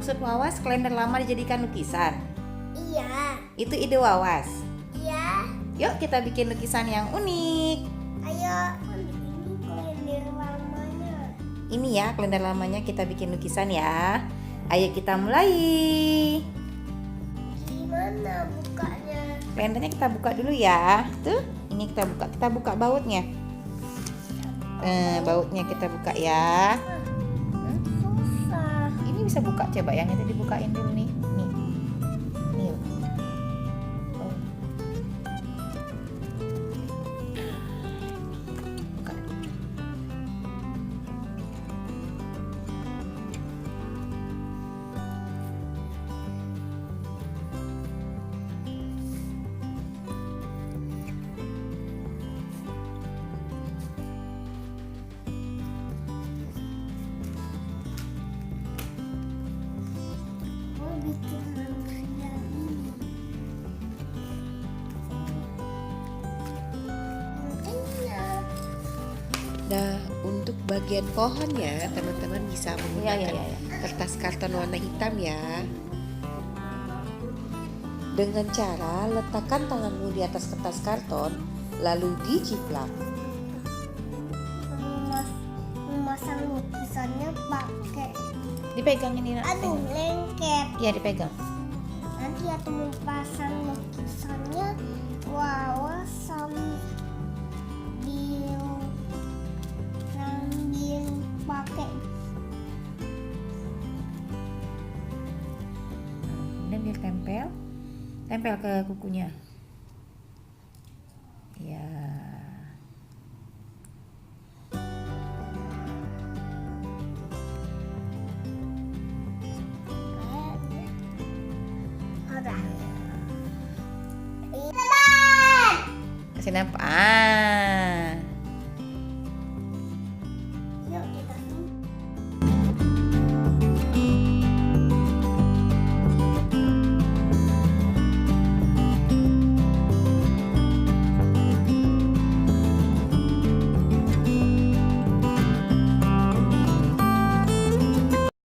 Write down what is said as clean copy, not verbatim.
maksud Wawas kalender lama dijadikan lukisan? Iya. Itu ide Wawas. Iya. Yuk kita bikin lukisan yang unik. Ayo. Ini kalender lamanya. Ini ya kalender lamanya, kita bikin lukisan ya. Ayo kita mulai. Gimana bukanya? Kalendernya kita buka dulu ya. Tuh, ini kita buka bautnya. Bautnya kita buka ya. Susah. Ini bisa buka, coba yang itu dibukain dulu nih. Nih. Nih. Oh. Buka. Mau bikin manusia ini. Mungkinnya. Nah, untuk bagian pohonnya teman-teman bisa menggunakan kertas karton warna hitam ya. Dengan cara letakkan tanganmu di atas kertas karton, lalu dijiplak. Memasang lukisannya pakai Dipegang ini. aduh lengket. Ya, dipegang. Nanti atau memasang lukisannya Wawas sambil pakai Kemudian tempel ke kukunya. Ya. udah. Kasih nampak.